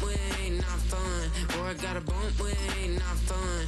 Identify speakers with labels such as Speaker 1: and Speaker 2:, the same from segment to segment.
Speaker 1: with ain't not fun. Or I got a bump with ain't not fun.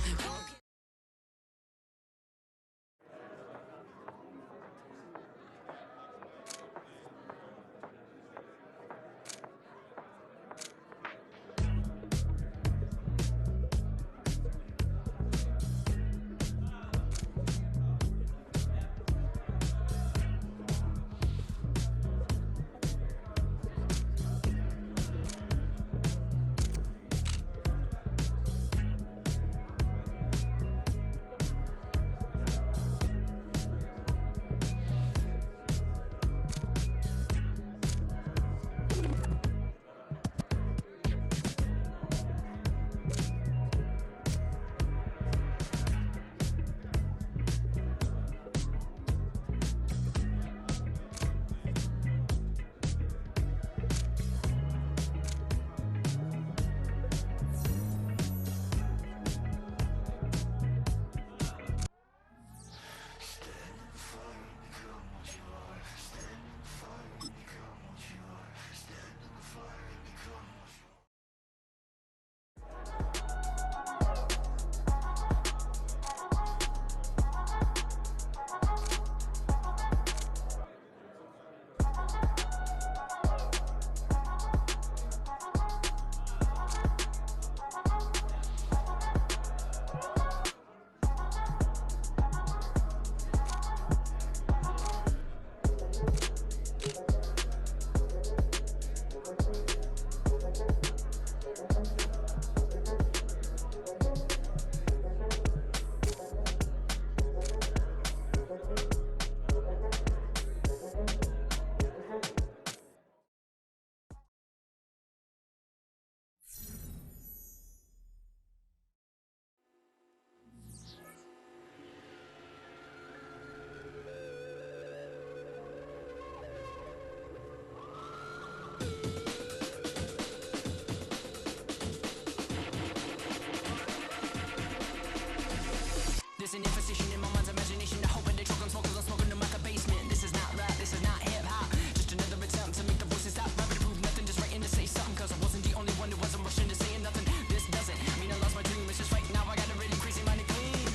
Speaker 2: There's an imposition in my mind's imagination. I hope I choke on smoke 'cause I'm smoking them like a basement. This is not rap, this is not hip-hop. Just another attempt to make the voices stop rapping to prove nothing. Just writing to say something 'cause I wasn't the only one who wasn't rushing to saying nothing. This doesn't mean I lost my dream. It's just right now I got a really crazy mind to clean.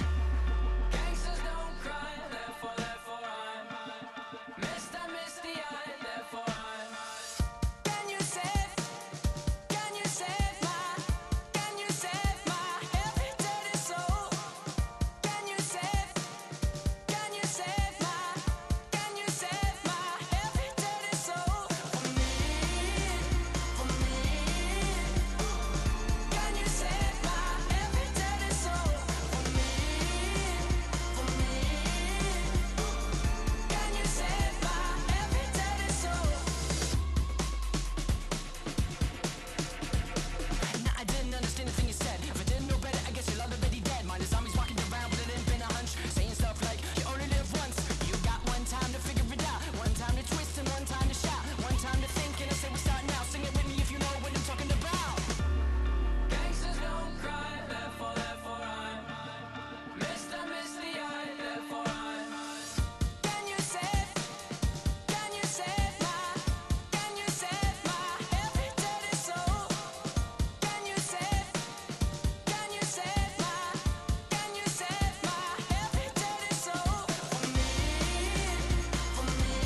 Speaker 2: Gangsters don't cry, therefore I'm missed, I miss the eye, therefore I'm. Can you save my every dirty soul? Can you save my every dirty soul for me? Can you save my every dirty soul for me? Can you save my every dirty soul? Nah, I didn't understand the thing you said. If I didn't know better, I guess you're already dead. Mine is zombies walking around with it ain't been a hunch, saying stuff like you only live once. You got one time to figure it out, one time to twist and one time to shout, one time to think and I say we start now. Sing it with me if you know what I'm talking about. Gangsters don't cry, therefore I'm missed, I miss the eye, therefore I'm. Can you save my every dirty soul? Can you save my every dirty soul for me?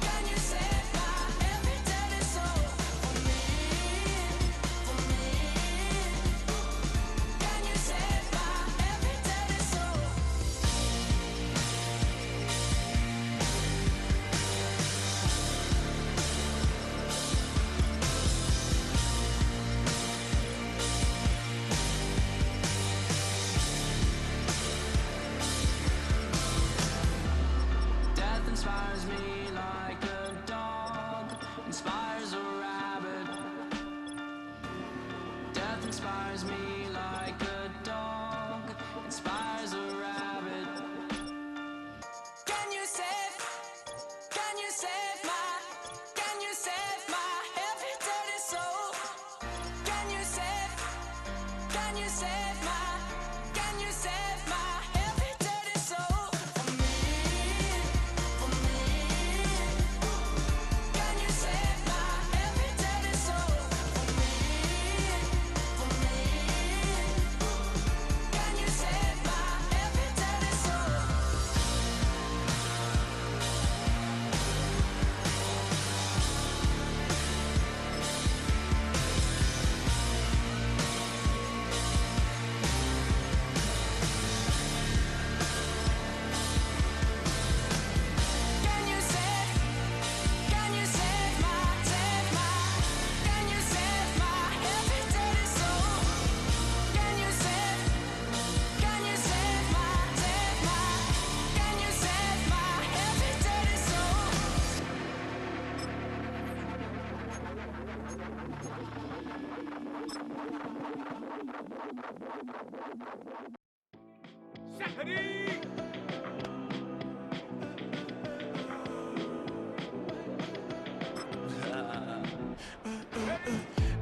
Speaker 2: Can you save my every dirty soul for me? Can you save my every dirty soul? Death inspires me like a dog inspires a rabbit. Death inspires me like a dog inspires a rabbit. Can you save my every dirty soul? Can you save my every dirty soul for me? Can you save my every dirty soul?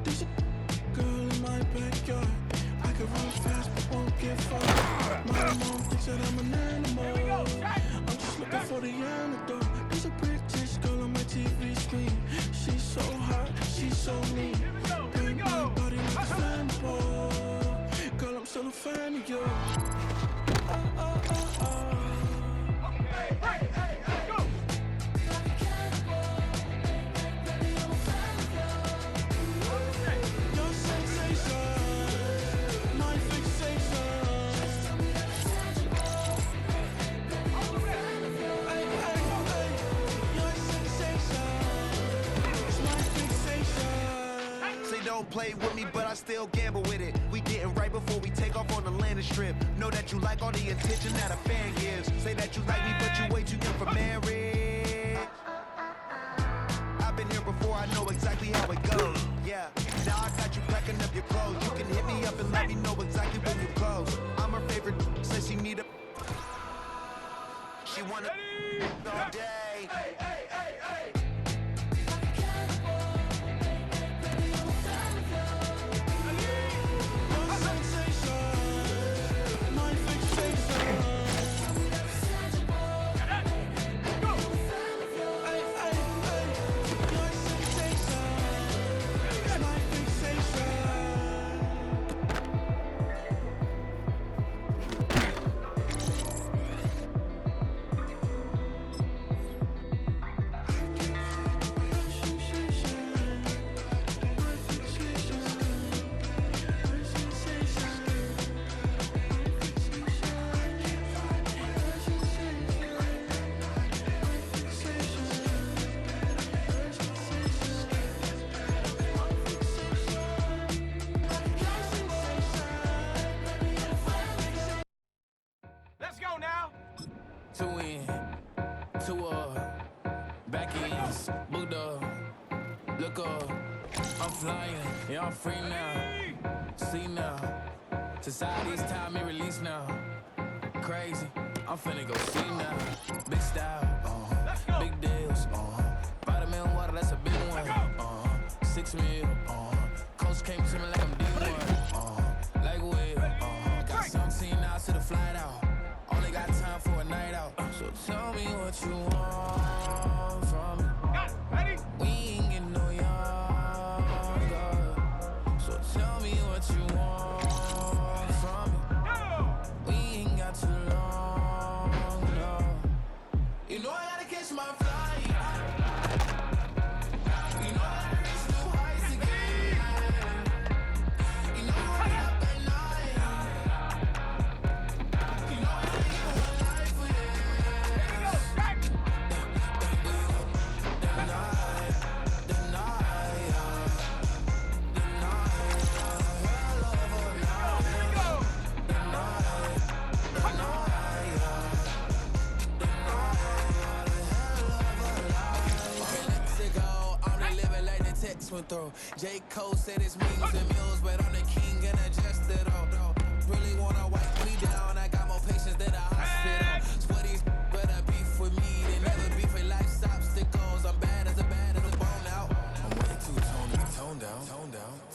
Speaker 3: There's a girl in my backyard. I can run fast but won't get far. My mom thinks that I'm an animal. I'm just looking for the antidote. There's a British girl on my TV screen. She's so hot, she's so mean. Bring my body like a flammable. Girl, I'm still a fan of you. Your sensation, my fixation. Ay, ay, ay. Your sensation is my fixation.
Speaker 4: Say don't play with me, but I still gamble with it. We getting right before we take off on the landing strip. Know that you like all the attention that a fan gives. Say that you like me, but you way too young for marriage. I've been here before, I know exactly how it goes. Yeah, now I got you packing up your clothes. You can hit me up and let me know exactly when you close. I'm her favorite, says she need a. She wanna all day.
Speaker 3: Your sensation, my fixation. Ay, ay, ay. Your sensation is my fixation.
Speaker 5: Let's go now.
Speaker 2: Two in, two back ends, booked up, look up, I'm flying, yeah I'm free now, see now, society's time me release now, crazy, I'm finna go see now, big style, big deals, vitamin water, that's a big one, 6 mil, coach came to me like I'm D1, like Will, got 17 hours to the flight out. Only got time for a night out. So tell me what you want from me.
Speaker 5: Ready?
Speaker 2: We ain't getting no younger. So tell me what you want from me. We ain't got too long, no. You know I gotta catch my flight. You know I gotta reach new heights again. You know I get up at night. You know I gotta give one life for this. Went through. J. Cole said it's memes and mills, but I'm the king and adjusted all. Really wanna wipe me down, I got more patience than a hospital. Sweaty better beef with me than never beef with life's obstacles. I'm bad as a bone out. I'm way too toned down.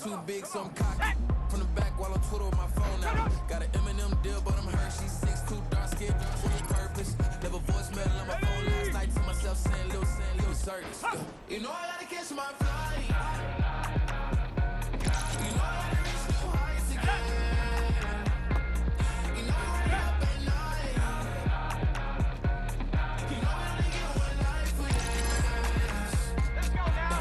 Speaker 2: Too big, so I'm cocky. From the back while I'm Twitter with my phone out. Got an Eminem deal, but I'm Hershey 6'2", dark skin, with purpose. Never voicemail on my phone last night to myself saying little service. You know I gotta catch my flight. You know I gotta reach new heights again. You know I get up at night. You know I only get one life for this.
Speaker 5: Let's go now.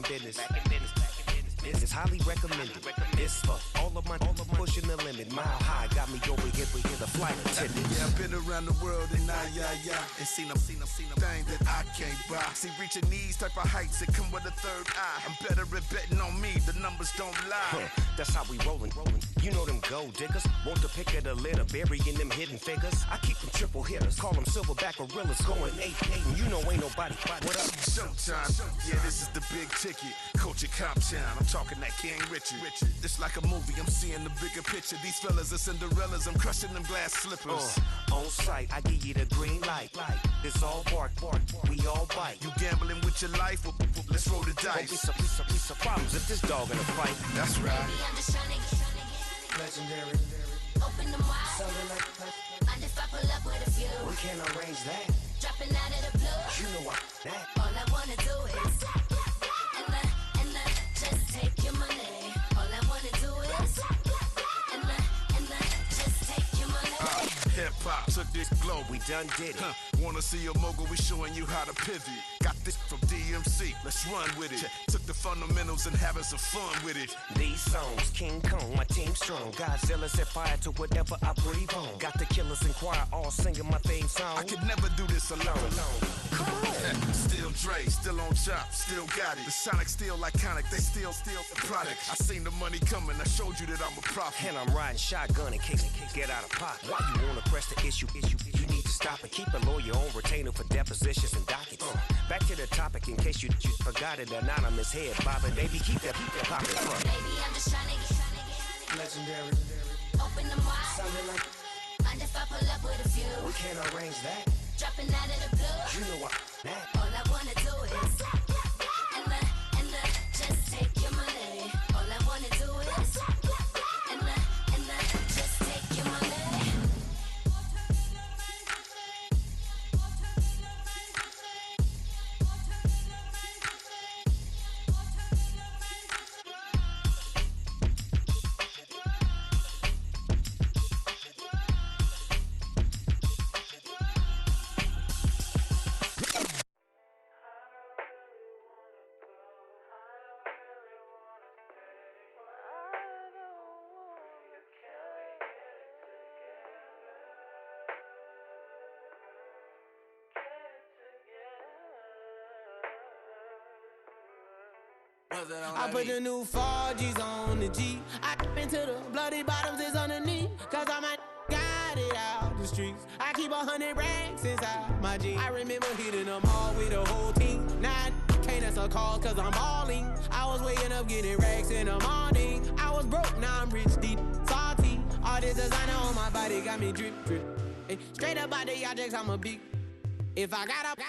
Speaker 6: business. It's highly recommended. It's for all of my pushing the limit. Mile high got me over here with the flight attendant.
Speaker 3: Yeah, I've been around the world and and seen them things that I can't buy. See, reaching these type of heights, it come with a third eye. I'm better at betting on me, the numbers don't lie.
Speaker 6: That's how we rollin'. You know them gold diggers, want the pick of the litter, burying them hidden figures. I keep them triple hitters, call them silverback gorillas, going 8-8, and you know ain't nobody. What up?
Speaker 3: Showtime, yeah, this is the big ticket. Culture Cop Town, I'm talking that King Richard. It's like a movie, I'm seeing the bigger picture. These fellas are Cinderellas, I'm crushing them glass slippers.
Speaker 6: On sight, I give you the green light. It's all bark, we all bite.
Speaker 3: You gambling with your life? Well, let's roll the dice.
Speaker 6: Don't be some problems if this dog in a fight.
Speaker 3: That's right.
Speaker 2: Baby, I'm just tryna get
Speaker 6: Legendary.
Speaker 2: open them wide.
Speaker 6: Something like
Speaker 2: And if I pull up with a few,
Speaker 6: we can't arrange that.
Speaker 2: dropping out of the blue.
Speaker 6: You know that.
Speaker 2: All I wanna do is and just take your money. All I wanna do is and just take your money.
Speaker 3: Hip hop took this globe.
Speaker 6: We done did it.
Speaker 3: Wanna see a mogul? We showing you how to pivot. Got this from DMC. Let's run with it. Took the fundamentals and having some fun with it.
Speaker 6: These songs, King Kong, my team strong. Godzilla set fire to whatever I breathe on. Got the killers in choir all singing my theme song.
Speaker 3: I could never do this alone.
Speaker 6: Come on.
Speaker 3: Still Dre, still on top, still got it. The Sonic still iconic, they still the product. I seen the money coming, I showed you that I'm a prophet.
Speaker 6: And I'm riding shotgun in case get out of pocket. Why you wanna press the issue? You need to stop and keep a lawyer on retainer for depositions and dockets. Back to the topic in case you forgot it. Anonymous head bobbing, baby, keep that popping front.
Speaker 2: Baby, I'm just tryna get
Speaker 6: Legendary.
Speaker 2: open them wide.
Speaker 6: Something like
Speaker 2: And if I pull up with a few,
Speaker 6: we can't arrange that.
Speaker 2: dropping out of the blue.
Speaker 6: You know that.
Speaker 2: All I wanna do is and just take your money. All I wanna do is and just take your money.
Speaker 7: I put the new 4Gs on the G. I into the bloody bottoms is underneath. Cause I might got it out the streets. I keep 100 racks inside my jeans. I remember hitting them all with the whole team. Now I can't answer calls cause I'm balling. I was waking up getting racks in the morning. I was broke, now I'm rich, deep, salty. All this designer on my body got me drip. Hey, straight up out the objects, I'm a big. If I got up,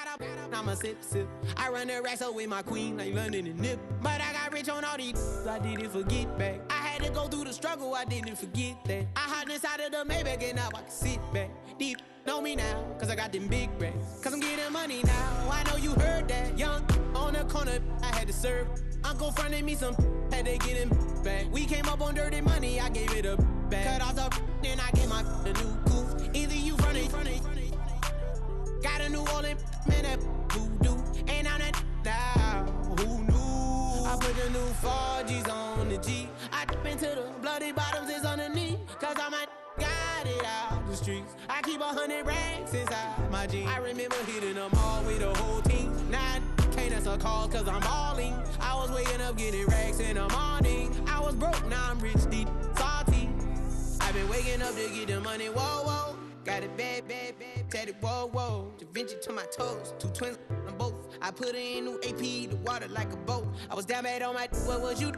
Speaker 7: I'ma sip. I run the racks up with my queen like London and Nip. But I got rich on all these, I didn't forget back. I had to go through the struggle, I didn't forget that. I hopped inside of the Maybach and now I can sit back. Deep, know me now, cause I got them big racks. Cause I'm getting money now, I know you heard that. Young, on the corner, I had to serve. Uncle fronted me some, had to get him back. We came up on dirty money, I gave it a back. Cut off the, then I gave my a new goof. Either you fronted. Got a New Orleans, man, that voodoo. And I'm that now, who knew? I put the new 4Gs on the G. I into the bloody bottoms is underneath. Cause I might got it out the streets. I keep 100 racks inside my jeans. I remember hitting them all with the whole team. Now I can't answer calls cause I'm balling. I was waking up getting racks in the morning. I was broke, now I'm rich, deep, salty. I've been waking up to get the money, whoa. Got it bad, tatted, whoa. Da Vinci to my toes, 2 twins on both. I put it in new AP, the water like a boat. I was down bad on my, what was you?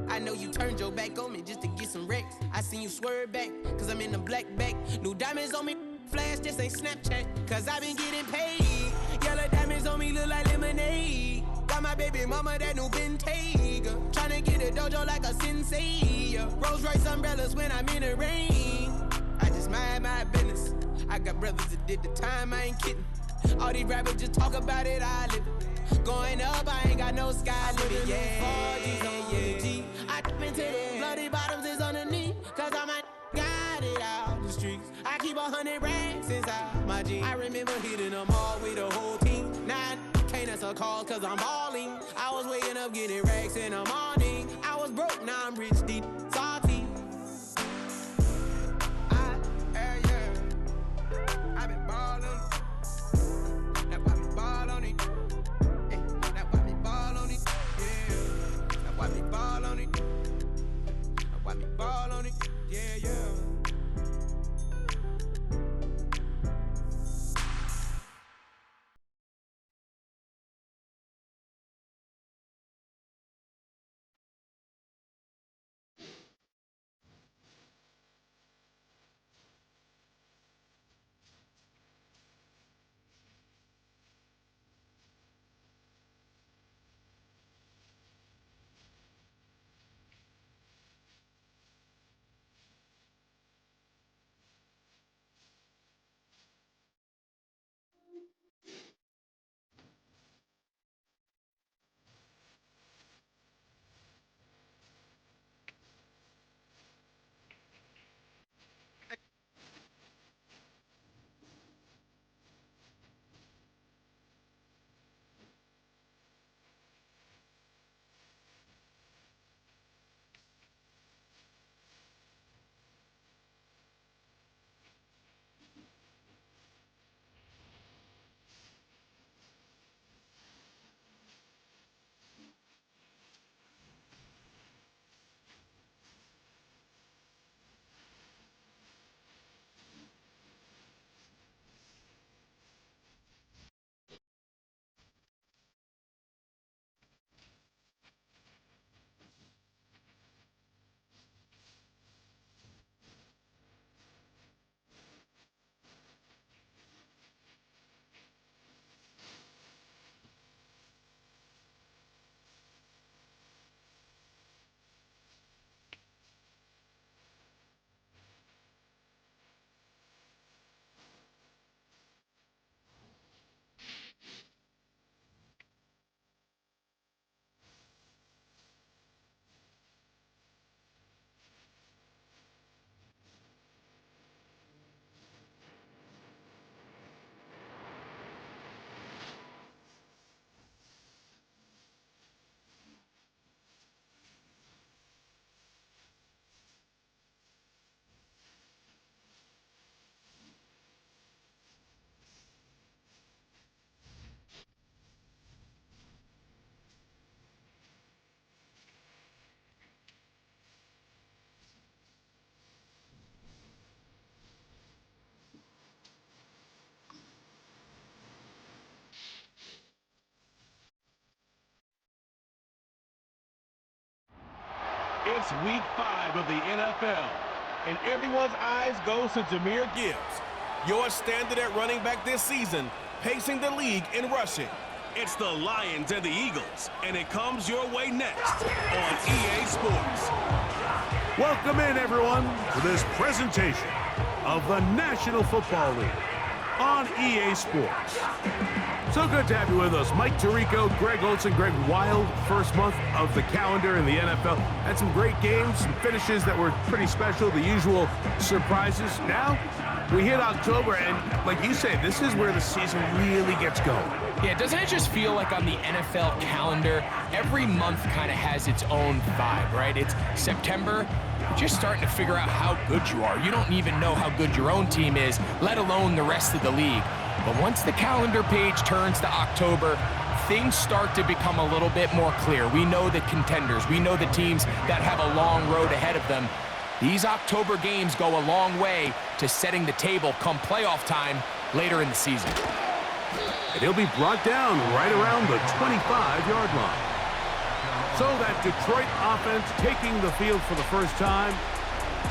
Speaker 7: I know you turned your back on me just to get some wrecks. I seen you swerve back, cause I'm in the black back. New diamonds on me, flash, this ain't Snapchat. Cause I been getting paid. Yellow diamonds on me look like lemonade. Got my baby mama that new Bentayga. Tryna get a dojo like a sensei. Rolls Royce umbrellas when I'm in the rain. I just mind my business. I got brothers that did the time, I ain't kidding. All these rappers just talk about it, I live it. Going up, I ain't got no sky limit. Yeah. G. I into the bloody bottoms is underneath. Cause I might got it out the streets. I keep 100 racks inside my jeans. I remember hitting them all with the whole team. Now I Can't answer calls cause I'm balling. I was waking up getting racks in the morning. I was broke, now I'm rich, deep, salty. I've been ballin'. That's why me ball on it. That's why me ball on it. Yeah. That's why me ball on it. That's why me ball on it. Yeah, yeah.
Speaker 5: It's week 5 of the NFL, and everyone's eyes go to Jahmyr Gibbs, your standard at running back this season, pacing the league in rushing. It's the Lions and the Eagles, and it comes your way next on EA Sports.
Speaker 8: Welcome in, everyone, to this presentation of the National Football League on EA Sports. So good to have you with us. Mike Tirico, Greg Olson, Greg Wild, first month of the calendar in the NFL. Had some great games, some finishes that were pretty special, the usual surprises. Now, we hit October, and like you say, this is where the season really gets going.
Speaker 9: Yeah, doesn't it just feel like on the NFL calendar, every month kind of has its own vibe, right? It's September, you're just starting to figure out how good you are. You don't even know how good your own team is, let alone the rest of the league. But once the calendar page turns to October, things start to become a little bit more clear. We know the contenders. We know the teams that have a long road ahead of them. These October games go a long way to setting the table come playoff time later in the season.
Speaker 8: And he'll be brought down right around the 25-yard line. So that Detroit offense taking the field for the first time.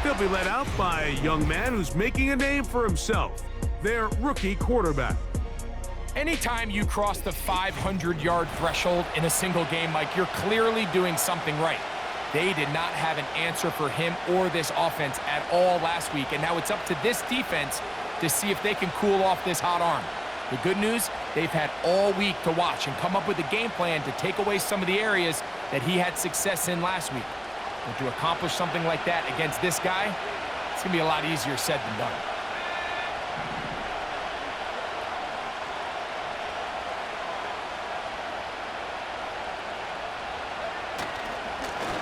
Speaker 8: They'll be led out by a young man who's making a name for himself, their rookie quarterback.
Speaker 9: Anytime you cross the 500-yard threshold in a single game, Mike, you're clearly doing something right. They did not have an answer for him or this offense at all last week, and now it's up to this defense to see if they can cool off this hot arm. The good news, they've had all week to watch and come up with a game plan to take away some of the areas that he had success in last week. But to accomplish something like that against this guy, it's going to be a lot easier said than done.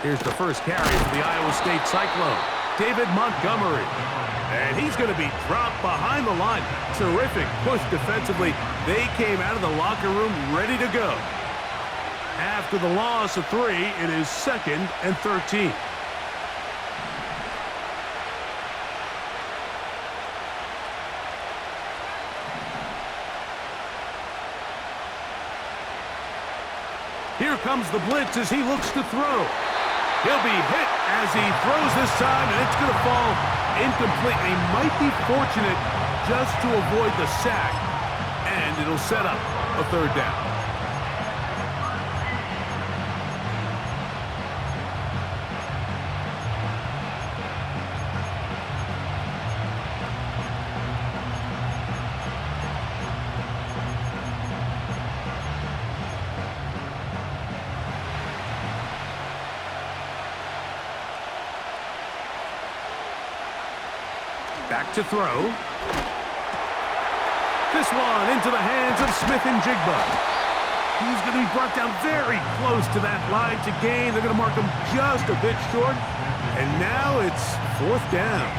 Speaker 8: Here's the first carry for the Iowa State Cyclone, David Montgomery. And he's going to be dropped behind the line. Terrific push defensively. They came out of the locker room ready to go. After the loss of 3, it is 2nd and 13. Here comes the blitz as he looks to throw. He'll be hit as he throws this time, and it's going to fall incomplete. He might be fortunate just to avoid the sack, and it'll set up a 3rd down. Back to throw. This one into the hands of Smith and Jigba. He's going to be brought down very close to that line to gain. They're going to mark him just a bit short. And now it's 4th down.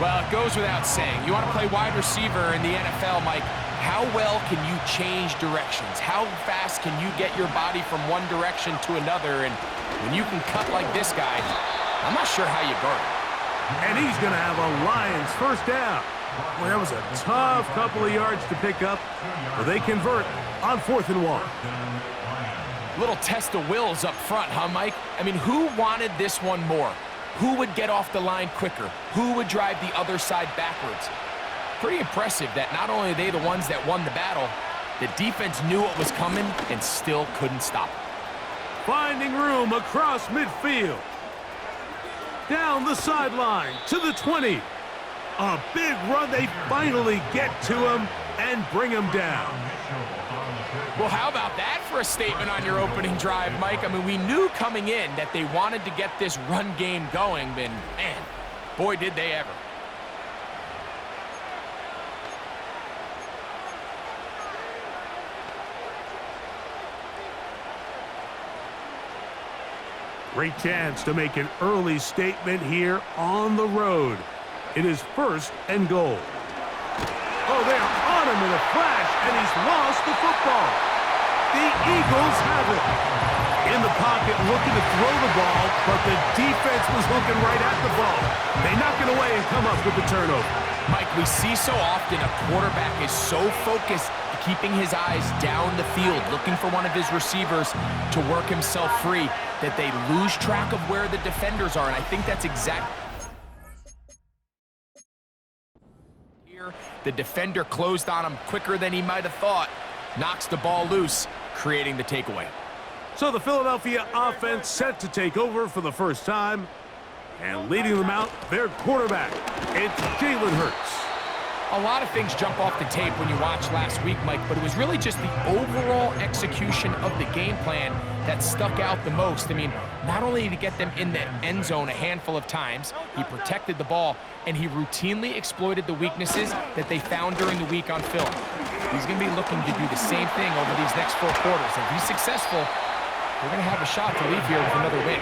Speaker 9: Well, it goes without saying. You want to play wide receiver in the NFL, Mike, how well can you change directions? How fast can you get your body from one direction to another? And when you can cut like this guy, I'm not sure how you guard it.
Speaker 8: And he's going to have a Lions 1st down. Well, that was a tough couple of yards to pick up, but they convert on 4th and 1.
Speaker 9: Little test of wills up front, huh, Mike? I mean, who wanted this one more? Who would get off the line quicker? Who would drive the other side backwards? Pretty impressive that not only are they the ones that won the battle, the defense knew what was coming and still couldn't stop it.
Speaker 8: Finding room across midfield. Down the sideline to the 20. A big run. They finally get to him and bring him down.
Speaker 9: Well, how about that for a statement on your opening drive, Mike? I mean, we knew coming in that they wanted to get this run game going, and man, boy, did they ever.
Speaker 8: Great chance to make an early statement here on the road. It is 1st and goal. Oh, they're on him in a flash, and he's lost the football. The Eagles have it. In the pocket, looking to throw the ball, but the defense was looking right at the ball. They knock it away and come up with the turnover.
Speaker 9: Mike, we see so often a quarterback is so focused, keeping his eyes down the field, looking for one of his receivers to work himself free, that they lose track of where the defenders are, and I think that's exactly here. The defender closed on him quicker than he might have thought, knocks the ball loose, creating the takeaway.
Speaker 8: So the Philadelphia offense set to take over for the first time, and leading them out, their quarterback, it's Jalen Hurts.
Speaker 9: A lot of things jump off the tape when you watch last week, Mike, but it was really just the overall execution of the game plan that stuck out the most. I mean, not only did he get them in the end zone a handful of times, he protected the ball, and he routinely exploited the weaknesses that they found during the week on film. He's going to be looking to do the same thing over these next 4 quarters. If he's successful, we're going to have a shot to leave here with another win.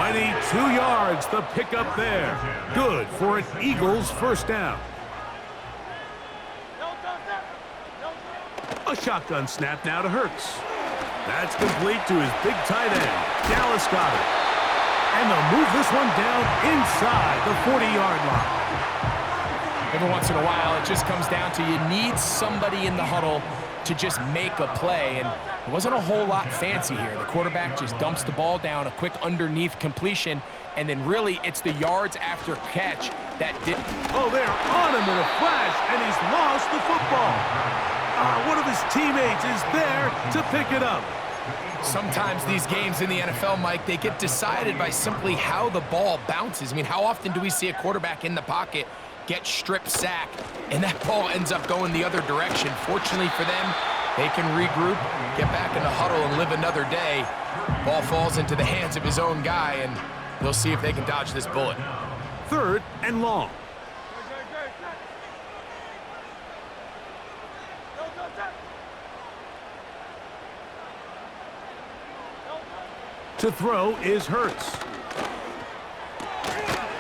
Speaker 8: 22 yards, the pickup there. Good for an Eagles 1st down. A shotgun snap now to Hurts. That's complete to his big tight end, Dallas Goedert. And they'll move this one down inside the 40-yard line.
Speaker 9: Every once in a while, it just comes down to you need somebody in the huddle to just make a play, and it wasn't a whole lot fancy here. The quarterback just dumps the ball down, a quick underneath completion, and then really it's the yards after catch that did.
Speaker 8: Oh, they're on him in a flash, and he's lost the football. One of his teammates is there to pick it up.
Speaker 9: Sometimes these games in the NFL, Mike, they get decided by simply how the ball bounces. I mean, how often do we see a quarterback in the pocket get strip sacked, and that ball ends up going the other direction? Fortunately for them, they can regroup, get back in the huddle, and live another day. Ball falls into the hands of his own guy, and we'll see if they can dodge this bullet.
Speaker 8: 3rd and long. To throw is Hurts.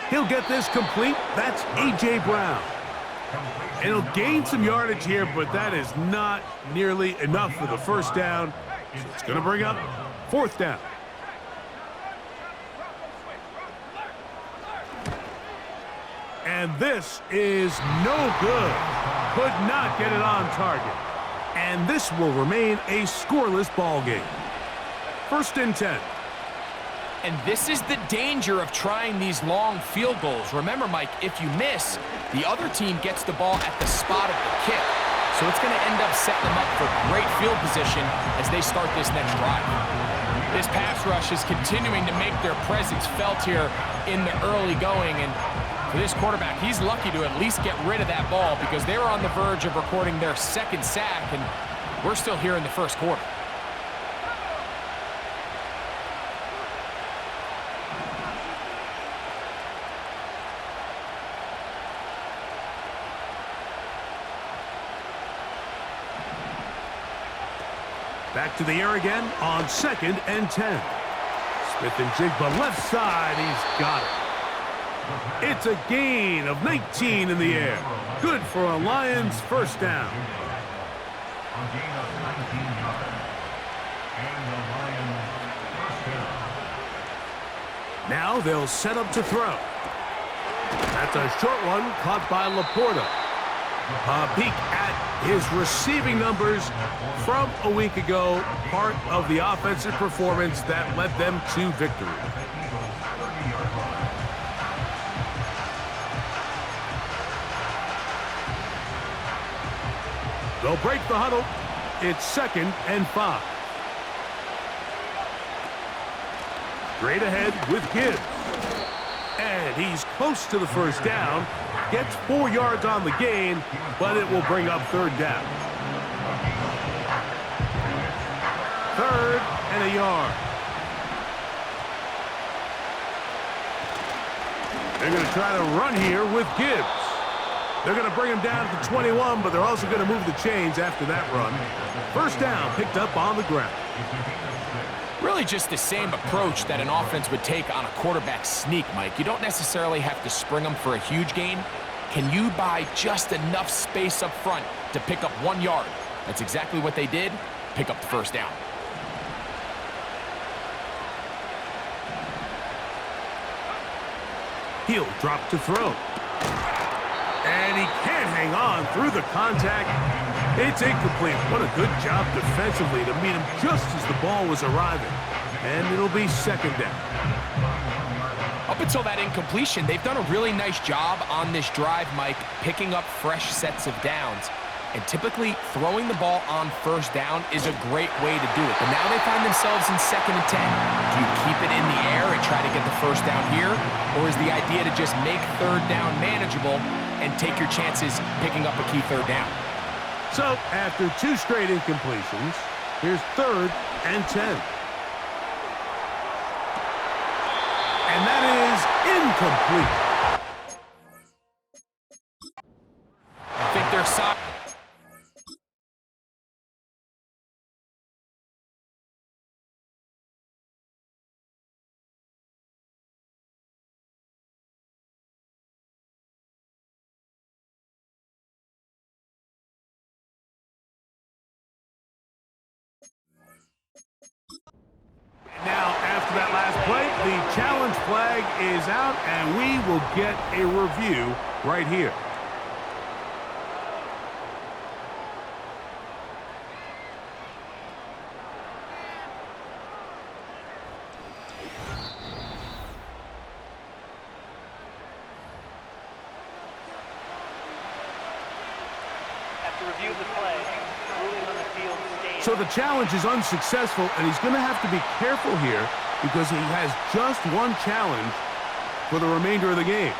Speaker 8: He'll get this complete. That's A.J. Brown. And he'll gain some yardage here, but that is not nearly enough for the first down. So it's going to bring up 4th down. And this is no good. Could not get it on target. And this will remain a scoreless ball game. 1st and 10.
Speaker 9: And this is the danger of trying these long field goals. Remember, Mike, if you miss, the other team gets the ball at the spot of the kick. So it's going to end up setting them up for great field position as they start this next drive. This pass rush is continuing to make their presence felt here in the early going. And for this quarterback, he's lucky to at least get rid of that ball because they were on the verge of recording their 2nd sack, and we're still here in the 1st quarter.
Speaker 8: Back to the air again on 2nd and 10. Smith and Jigba left side. He's got it. It's a gain of 19 in the air. Good for a Lions 1st down. Now they'll set up to throw. That's a short one caught by Laporta. A peek at his receiving numbers from a week ago, part of the offensive performance that led them to victory. They'll break the huddle. It's 2nd and 5. Straight ahead with Gibbs. And he's close to the 1st down. Gets 4 yards on the gain, but it will bring up 3rd down. 3rd and a yard. They're going to try to run here with Gibbs. They're going to bring him down to the 21, but they're also going to move the chains after that run. 1st down picked up on the ground.
Speaker 9: Really just the same approach that an offense would take on a quarterback sneak, Mike. You don't necessarily have to spring them for a huge gain. Can you buy just enough space up front to pick up 1 yard? That's exactly what they did. Pick up the 1st down.
Speaker 8: He'll drop to throw. And he can't hang on through the contact. It's incomplete. What a good job defensively to meet him just as the ball was arriving. And it'll be 2nd down.
Speaker 9: Up until that incompletion, they've done a really nice job on this drive, Mike, picking up fresh sets of downs. And typically, throwing the ball on 1st down is a great way to do it. But now they find themselves in 2nd and 10. Do you keep it in the air and try to get the 1st down here? Or is the idea to just make 3rd down manageable and take your chances picking up a key 3rd down?
Speaker 8: So, after 2 straight incompletions, here's 3rd and 10. And that is incomplete.
Speaker 9: I think they're solid.
Speaker 8: Now, after that last play, the challenge flag is out, and we will get a review right here.
Speaker 10: After review of the play, ruling on the field stays.
Speaker 8: So the challenge is unsuccessful, and he's going to have to be careful here because he has just 1 challenge for the remainder of the game.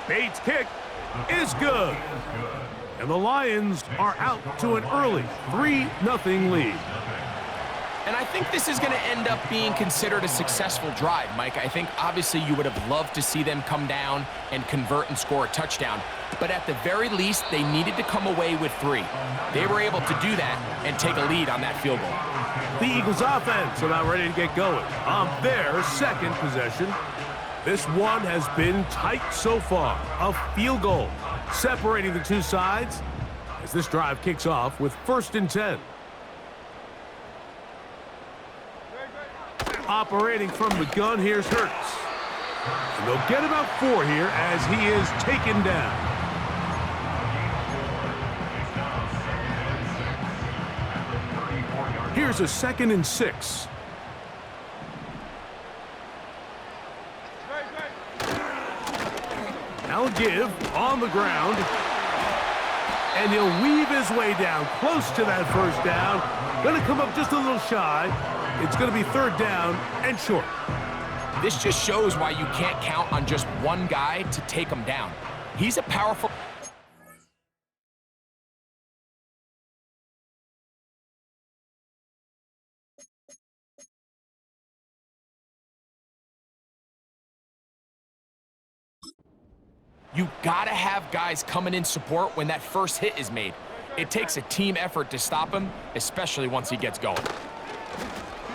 Speaker 8: Bates' kick is good. And the Lions are out to an early 3-0 lead.
Speaker 9: And I I think this is going to end up being considered a successful drive, Mike. I think obviously you would have loved to see them come down and convert and score a touchdown. But at the very least, they needed to come away with 3. They were able to do that and take a lead on that field goal.
Speaker 8: The Eagles offense about ready to get going on their second possession. This one has been tight so far. A field goal separating the two sides as this drive kicks off with 1st and 10. Operating from the gun, here's Hurts. And they'll get about 4 here as he is taken down. Here's a 2nd and 6. Now a give on the ground. And he'll weave his way down close to that 1st down. Going to come up just a little shy. It's going to be 3rd down and short.
Speaker 9: This just shows why you can't count on just one guy to take him down. He's a powerful... You gotta have guys coming in support when that first hit is made. It takes a team effort to stop him, especially once he gets going.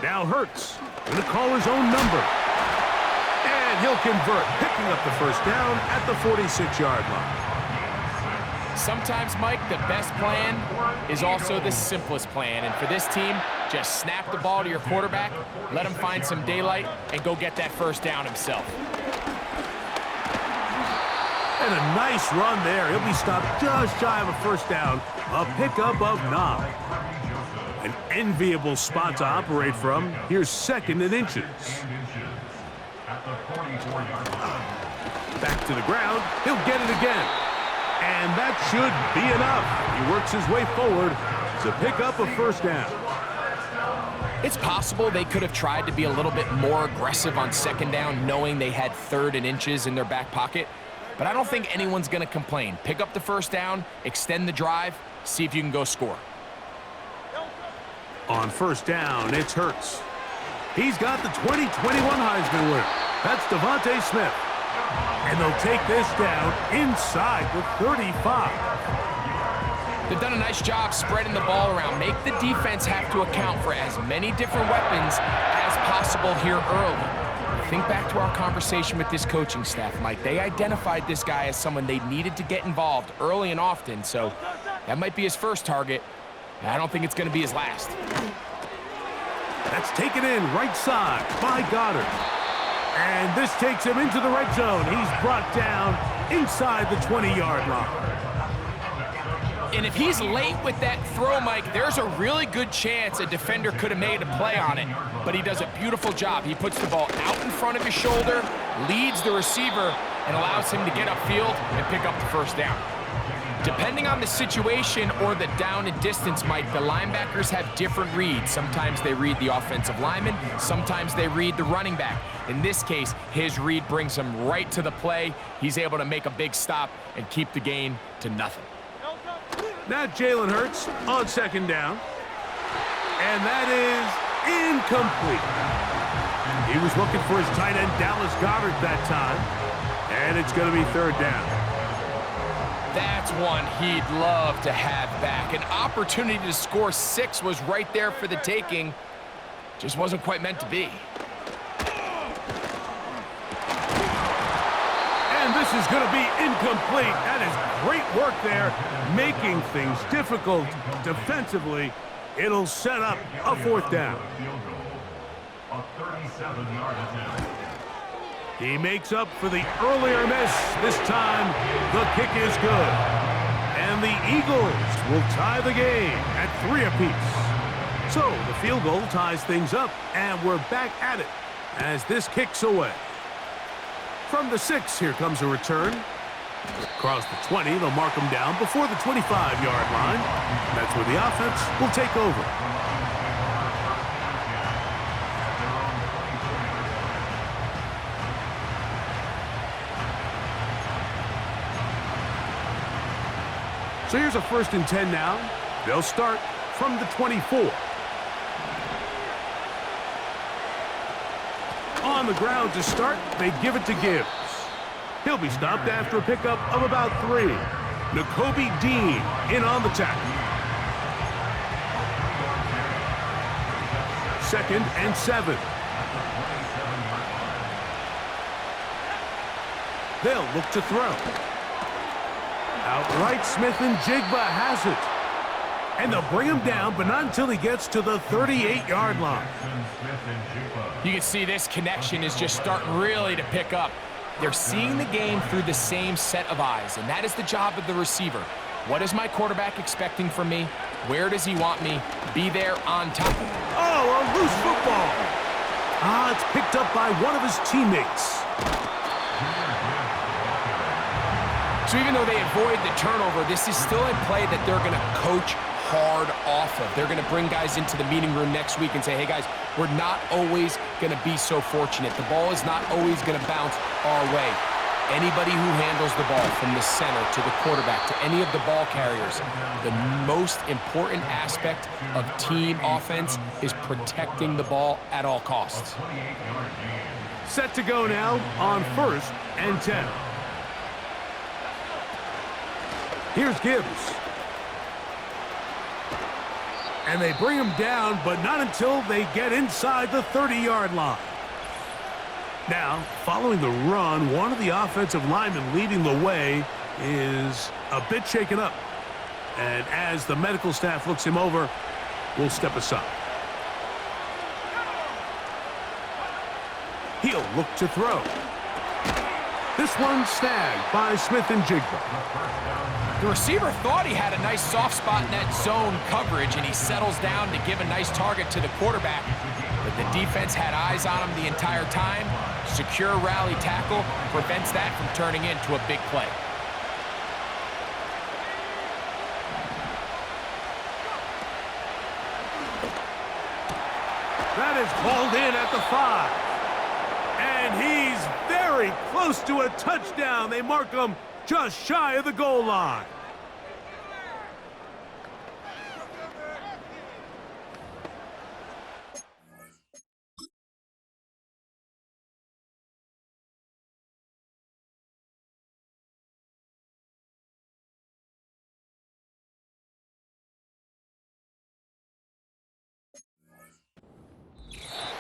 Speaker 8: Now Hurts going to call his own number. And he'll convert, picking up the 1st down at the 46-yard line.
Speaker 9: Sometimes, Mike, the best plan is also the simplest plan. And for this team, just snap the ball to your quarterback, let him find some daylight, and go get that 1st down himself.
Speaker 8: And a nice run there. He'll be stopped just shy of a 1st down. A pickup of 9. An enviable spot to operate from. Here's 2nd and inches. Back to the ground. He'll get it again. And that should be enough. He works his way forward to pick up a 1st down.
Speaker 9: It's possible they could have tried to be a little bit more aggressive on 2nd down, knowing they had 3rd and inches in their back pocket. But I don't think anyone's going to complain. Pick up the 1st down, extend the drive, see if you can go score.
Speaker 8: On 1st down, it's Hurts. He's got the 2021 Heisman winner. That's Devontae Smith. And they'll take this down inside the 35.
Speaker 9: They've done a nice job spreading the ball around. Make the defense have to account for as many different weapons as possible here early. Think back to our conversation with this coaching staff, Mike. They identified this guy as someone they needed to get involved early and often, so that might be his first target. I don't think it's going to be his last.
Speaker 8: That's taken in right side by Goddard. And this takes him into the red zone. He's brought down inside the 20-yard line.
Speaker 9: And if he's late with that throw, Mike, there's a really good chance a defender could have made a play on it. But he does a beautiful job. He puts the ball out in front of his shoulder, leads the receiver, and allows him to get upfield and pick up the 1st down. Depending on the situation or the down and distance, Mike, the linebackers have different reads. Sometimes they read the offensive lineman, sometimes they read the running back. In this case, his read brings him right to the play. He's able to make a big stop and keep the gain to nothing.
Speaker 8: Now Jalen Hurts on 2nd down. And that is incomplete. He was looking for his tight end, Dallas Goedert, that time. And it's going to be 3rd down.
Speaker 9: That's one he'd love to have back. An opportunity to score 6 was right there for the taking. Just wasn't quite meant to be.
Speaker 8: And this is going to be incomplete. That is great work there, making things difficult defensively. It'll set up a 4th down. He makes up for the earlier miss. This time, the kick is good. And the Eagles will tie the game at 3 apiece. So the field goal ties things up, and we're back at it as this kicks away. From the 6, here comes a return. Across the 20, they'll mark him down before the 25-yard line. That's where the offense will take over. So here's a 1st and 10 now. They'll start from the 24. On the ground to start, they give it to Gibbs. He'll be stopped after a pickup of about 3. N'Kobe Dean in on the tackle. 2nd and 7. They'll look to throw. Outright, Smith-Njigba has it. And they'll bring him down, but not until he gets to the 38-yard line.
Speaker 9: You can see this connection is just starting really to pick up. They're seeing the game through the same set of eyes, and that is the job of the receiver. What is my quarterback expecting from me? Where does he want me? Be there on time.
Speaker 8: Oh, a loose football. It's picked up by one of his teammates.
Speaker 9: So even though they avoid the turnover, this is still a play that they're going to coach hard off of. They're going to bring guys into the meeting room next week and say, hey guys, we're not always going to be so fortunate. The ball is not always going to bounce our way. Anybody who handles the ball from the center to the quarterback to any of the ball carriers, the most important aspect of team offense is protecting the ball at all costs.
Speaker 8: Set to go now on 1st and 10. Here's Gibbs. And they bring him down, but not until they get inside the 30-yard line. Now, following the run, one of the offensive linemen leading the way is a bit shaken up. And as the medical staff looks him over, we'll step aside. He'll look to throw. This one snagged by Smith-Njigba.
Speaker 9: The receiver thought he had a nice soft spot in that zone coverage, and he settles down to give a nice target to the quarterback. But the defense had eyes on him the entire time. Secure rally tackle prevents that from turning into a big play.
Speaker 8: That is called in at the 5. And he's very close to a touchdown. They mark him just shy of the goal line.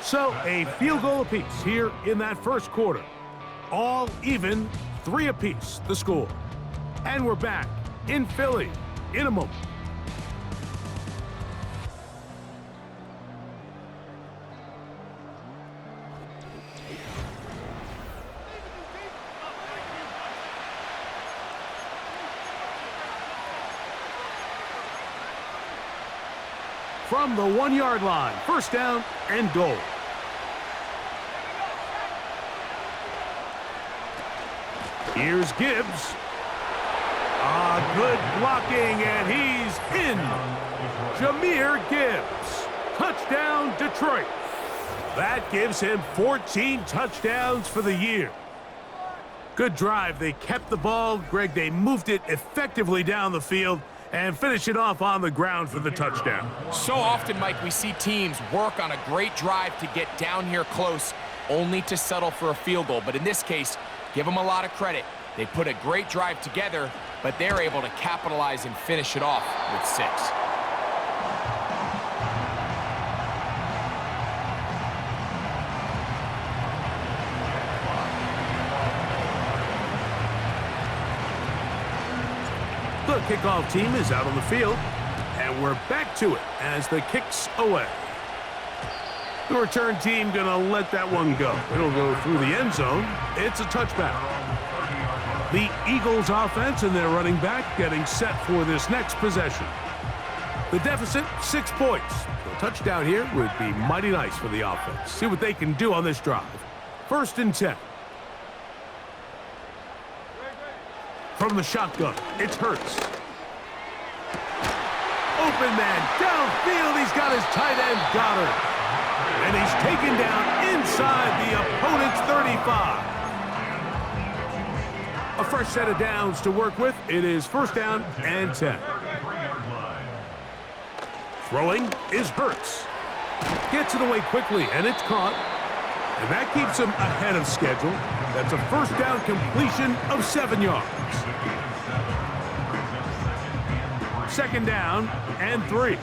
Speaker 8: So a field goal apiece here in that first quarter. All even, 3 apiece, the score. And we're back in Philly in a moment. From the 1-yard line, 1st down and goal. Here's Gibbs. Good blocking, and he's in. Jahmyr Gibbs. Touchdown, Detroit. That gives him 14 touchdowns for the year. Good drive. They kept the ball. Greg, they moved it effectively down the field and finish it off on the ground for the touchdown.
Speaker 9: So often, Mike, we see teams work on a great drive to get down here close, only to settle for a field goal. But in this case, give them a lot of credit. They put a great drive together, but they're able to capitalize and finish it off with 6.
Speaker 8: The kickoff team is out on the field, and we're back to it as the kick's away. The return team gonna let that one go. It'll go through the end zone. It's a touchback. The Eagles offense and their running back getting set for this next possession. The deficit, 6 points. A touchdown here would be mighty nice for the offense. See what they can do on this drive. 1st and 10. From the shotgun, it's Hurts. Open man, downfield, he's got his tight end, Goddard. And he's taken down inside the opponent's 35. A fresh set of downs to work with. It is 1st down and 10. Throwing is Hurts. Gets it away quickly, and it's caught. And that keeps him ahead of schedule. That's a first down completion of 7 yards. Second down and 3.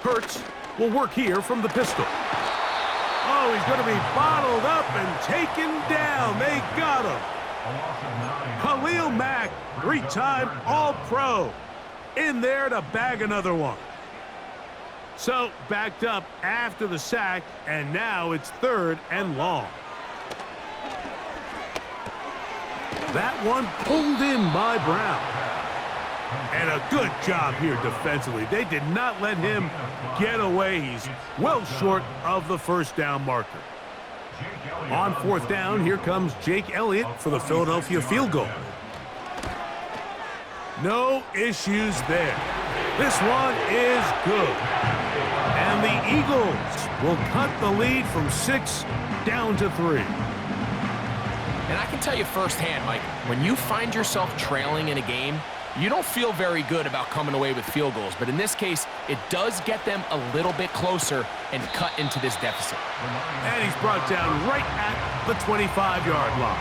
Speaker 8: Hurts will work here from the pistol. Oh, he's going to be bottled up and taken down. They got him. Khalil Mack, 3-time All-Pro, in there to bag another one. So, backed up after the sack, and now it's 3rd and long. That one pulled in by Brown. And a good job here defensively. They did not let him get away. He's well short of the first down marker. On 4th down, here comes Jake Elliott for the Philadelphia field goal. No issues there. This one is good. And the Eagles will cut the lead from 6 down to 3.
Speaker 9: And I can tell you firsthand, Mike, when you find yourself trailing in a game, you don't feel very good about coming away with field goals. But in this case, it does get them a little bit closer and cut into this deficit.
Speaker 8: And he's brought down right at the 25-yard line.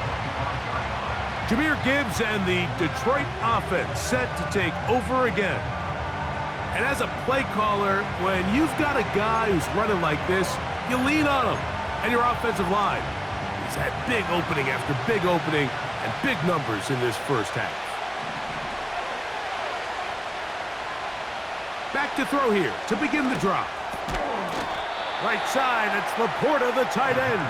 Speaker 8: Jahmyr Gibbs and the Detroit offense set to take over again. And as a play caller, when you've got a guy who's running like this, you lean on him and your offensive line. He's had big opening after big opening and big numbers in this first half. Back to throw here to begin the drive. Right side, it's Laporta, the tight end.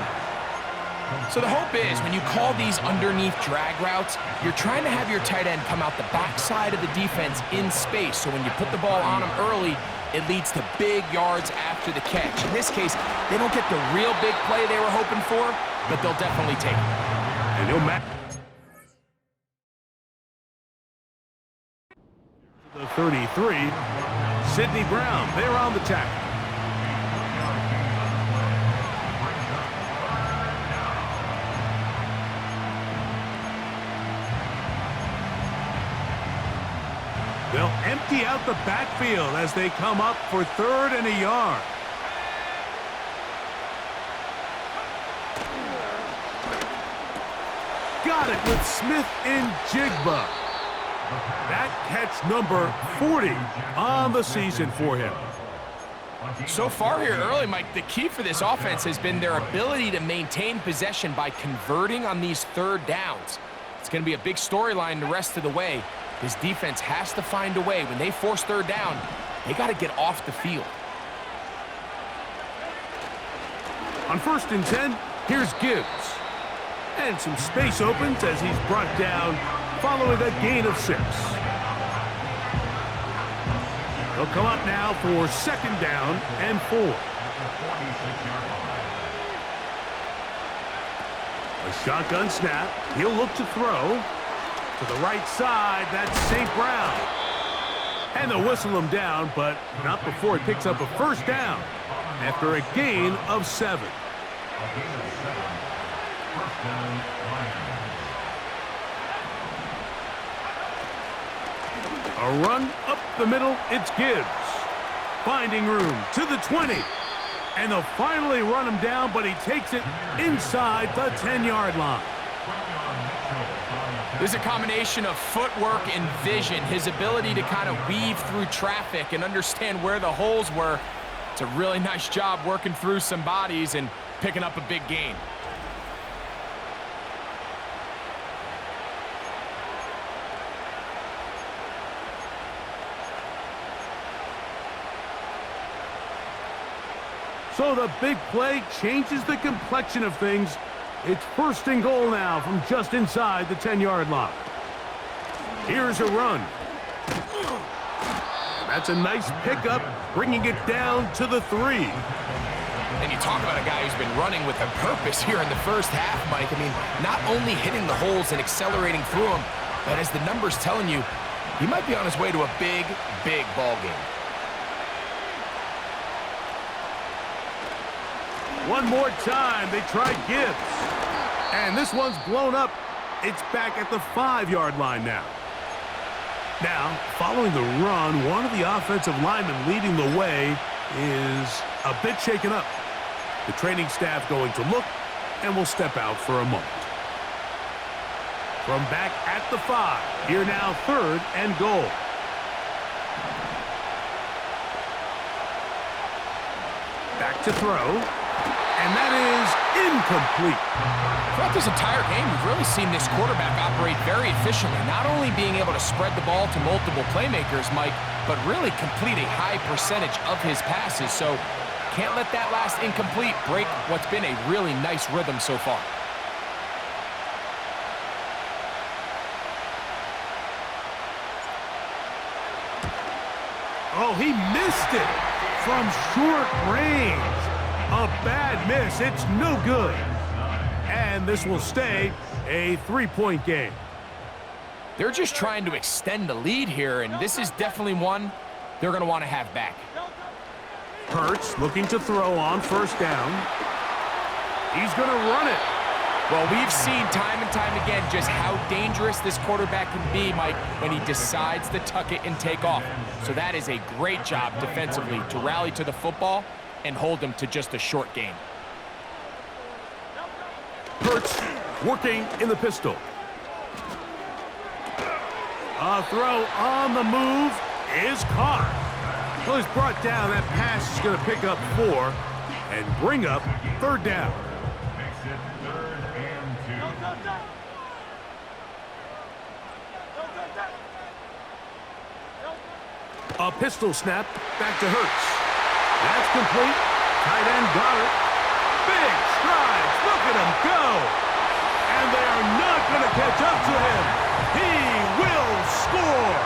Speaker 9: So the hope is when you call these underneath drag routes, you're trying to have your tight end come out the backside of the defense in space. So when you put the ball on him early, it leads to big yards after the catch. In this case, they don't get the real big play they were hoping for, but they'll definitely take it.
Speaker 8: And he'll match the 33. Sidney Brown, they're on the tackle. They'll empty out the backfield as they come up for 3rd and a yard. Got it with Smith and Jigba. That catch number 40 on the season for him.
Speaker 9: So far here early, Mike, the key for this offense has been their ability to maintain possession by converting on these 3rd downs. It's going to be a big storyline the rest of the way. This defense has to find a way. When they force 3rd down, they got to get off the field.
Speaker 8: On 1st and 10, here's Gibbs. And some space opens as he's brought down following a gain of 6. They'll come up now for 2nd down and 4. A shotgun snap. He'll look to throw. To the right side, that's St. Brown. And they'll whistle him down, but not before he picks up a 1st down after a gain of 7. A run up the middle, it's Gibbs. Finding room to the 20. And they'll finally run him down, but he takes it inside the 10-yard line.
Speaker 9: There's a combination of footwork and vision, his ability to kind of weave through traffic and understand where the holes were. It's a really nice job working through some bodies and picking up a big gain.
Speaker 8: So the big play changes the complexion of things. It's 1st and goal now from just inside the 10-yard line. Here's a run. That's a nice pickup, bringing it down to the 3.
Speaker 9: And you talk about a guy who's been running with a purpose here in the first half, Mike. I mean, not only hitting the holes and accelerating through them, but as the numbers telling you, he might be on his way to a big, big ball game.
Speaker 8: One more time, they try Gibbs. And this one's blown up. It's back at the 5-yard line now. Now, following the run, one of the offensive linemen leading the way is a bit shaken up. The training staff going to look and will step out for a moment. From back at the 5, here now 3rd and goal. Back to throw, and that is incomplete.
Speaker 9: Throughout this entire game, we've really seen this quarterback operate very efficiently, not only being able to spread the ball to multiple playmakers, Mike, but really complete a high percentage of his passes. So can't let that last incomplete break what's been a really nice rhythm so far.
Speaker 8: Oh, he missed it from short range. A bad miss. It's no good. And this will stay a 3-point game.
Speaker 9: They're just trying to extend the lead here, and this is definitely one they're going to want to have back.
Speaker 8: Hurts looking to throw on 1st down. He's going to run it.
Speaker 9: Well, we've seen time and time again just how dangerous this quarterback can be, Mike, when he decides to tuck it and take off. So that is a great job defensively to rally to the football and hold him to just a short gain.
Speaker 8: Hurts working in the pistol. A throw on the move is caught. Well, he's brought down. That pass is going to pick up 4 and bring up 3rd down. A pistol snap back to Hurts. That's complete. Tight end got it. Big strides. Look at him go. And they are not going to catch up to him. He will score.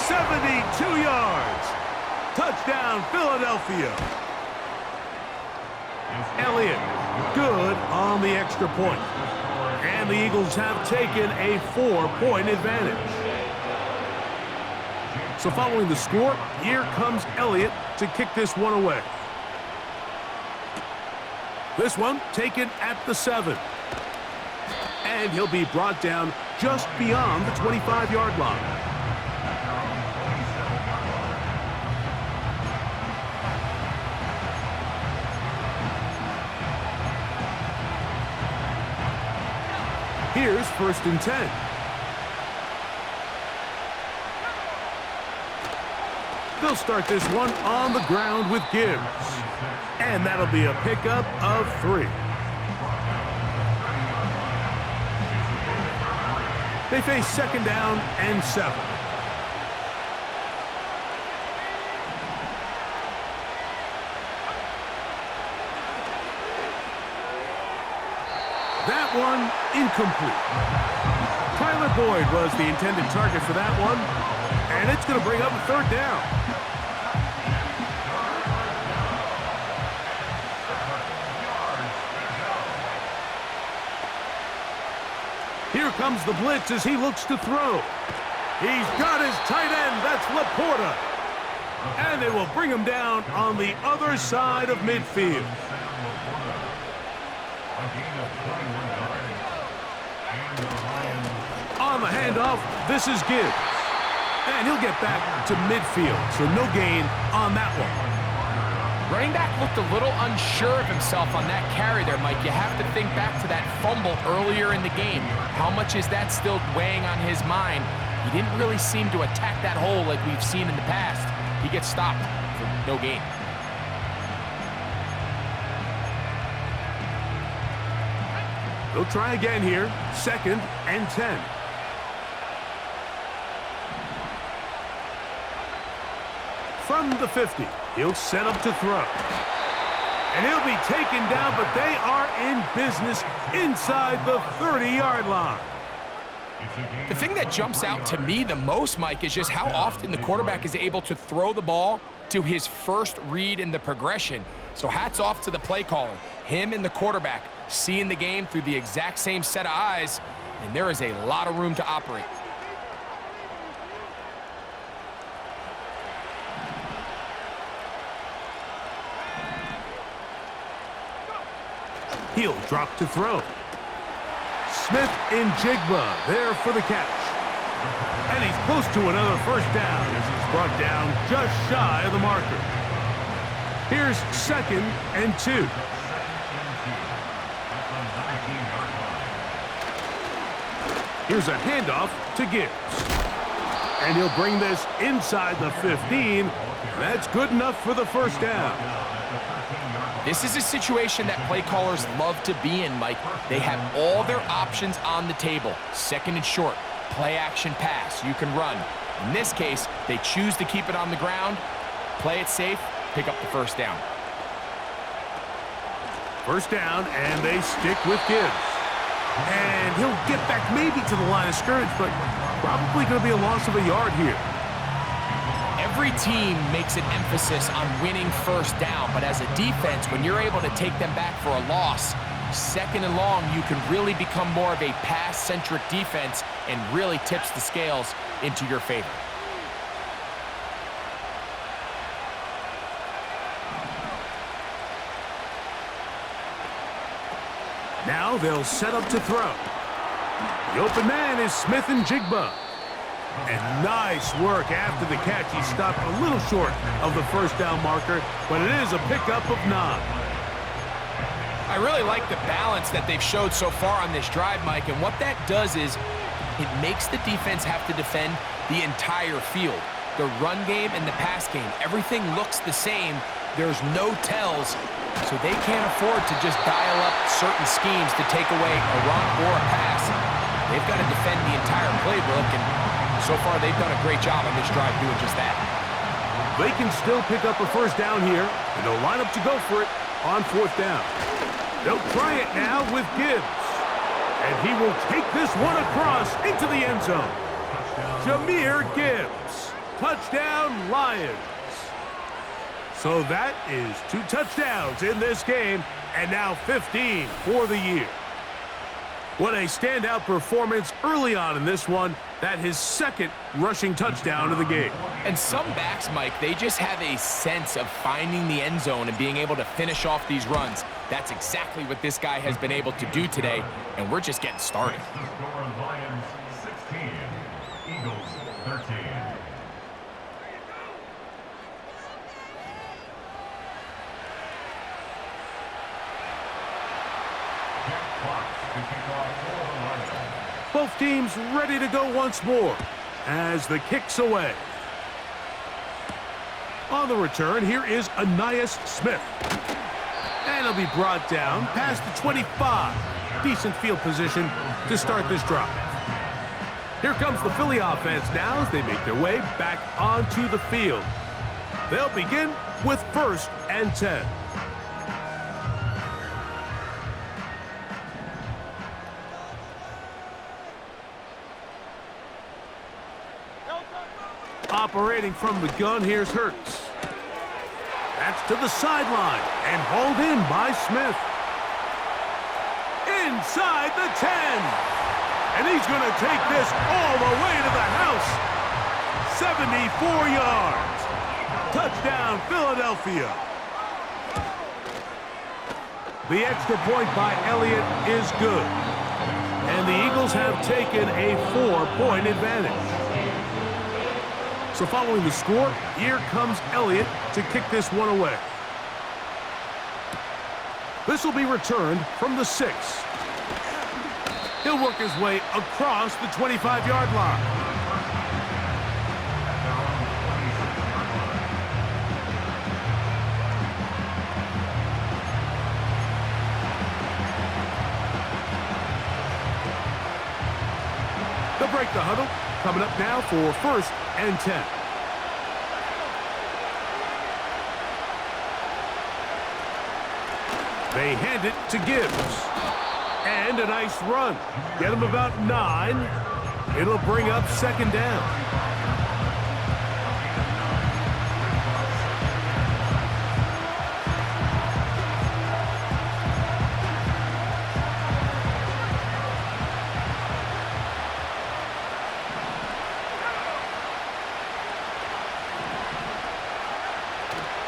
Speaker 8: 72 yards. Touchdown, Philadelphia. Elliott, good on the extra point. And the Eagles have taken a 4-point advantage. So following the score, here comes Elliott to kick this one away. This one taken at the 7. And he'll be brought down just beyond the 25-yard line. Here's 1st and 10. They'll start this one on the ground with Gibbs. And that'll be a pickup of 3. They face 2nd down and 7. That one incomplete. Tyler Boyd was the intended target for that one, and it's going to bring up a 3rd down. Here comes the blitz as he looks to throw. He's got his tight end, that's Laporta. And they will bring him down on the other side of midfield. On the handoff, this is Gibbs. And he'll get back to midfield, so no gain on that one.
Speaker 9: Running back looked a little unsure of himself on that carry there, Mike. You have to think back to that fumble earlier in the game. How much is that still weighing on his mind? He didn't really seem to attack that hole like we've seen in the past. He gets stopped for no gain.
Speaker 8: They'll try again here. 2nd and 10. From the 50, he'll set up to throw. And he'll be taken down, but they are in business inside the 30-yard line.
Speaker 9: The thing that jumps out to me the most, Mike, is just how often the quarterback is able to throw the ball to his first read in the progression. So hats off to the play caller. Him and the quarterback seeing the game through the exact same set of eyes, and there is a lot of room to operate.
Speaker 8: He'll drop to throw. Smith and Jigba there for the catch. And he's close to another 1st down as he's brought down just shy of the marker. Here's 2nd and 2. Here's a handoff to Gibbs. And he'll bring this inside the 15. That's good enough for the first down.
Speaker 9: This is a situation that play callers love to be in, Mike. They have all their options on the table. 2nd and short, play action pass, you can run. In this case, they choose to keep it on the ground, play it safe, pick up the first down.
Speaker 8: First down, and they stick with Gibbs. And he'll get back maybe to the line of scrimmage, but probably going to be a loss of a yard here.
Speaker 9: Every team makes an emphasis on winning first down, but as a defense, when you're able to take them back for a loss, 2nd and long, you can really become more of a pass-centric defense and really tips the scales into your favor.
Speaker 8: Now they'll set up to throw. The open man is Smith and Jigba. And nice work after the catch. He stopped a little short of the first down marker, but it is a pickup of 9.
Speaker 9: I really like the balance that they've showed so far on this drive, Mike, and what that does is it makes the defense have to defend the entire field. The run game and the pass game, everything looks the same. There's no tells, so they can't afford to just dial up certain schemes to take away a run or a pass. They've got to defend the entire playbook, and so far they've done a great job on this drive doing just that.
Speaker 8: They can still pick up a first down here, and they'll line up to go for it on 4th down. They'll try it now with Gibbs. And he will take this one across into the end zone. Jahmyr Gibbs. Touchdown, Lions. So that is 2 touchdowns in this game, and now 15 for the year. What a standout performance early on in this one. That his 2nd rushing touchdown of the game.
Speaker 9: And some backs, Mike, they just have a sense of finding the end zone and being able to finish off these runs. That's exactly what this guy has been able to do today, and we're just getting started.
Speaker 11: Lions 16, Eagles 13.
Speaker 8: Both teams ready to go once more as the kick's away. On the return, here is Ainias Smith. And he'll be brought down past the 25. Decent field position to start this drive. Here comes the Philly offense now as they make their way back onto the field. They'll begin with 1st and 10. Operating from the gun, here's Hurts. That's to the sideline and hauled in by Smith. Inside the 10. And he's going to take this all the way to the house. 74 yards. Touchdown, Philadelphia. The extra point by Elliott is good. And the Eagles have taken a 4-point advantage. So following the score, here comes Elliott to kick this one away. This will be returned from the 6. He'll work his way across the 25-yard line. They'll break the huddle. Coming up now for 1st and 10. They hand it to Gibbs. And a nice run. Get him about 9. It'll bring up 2nd down.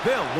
Speaker 8: They'll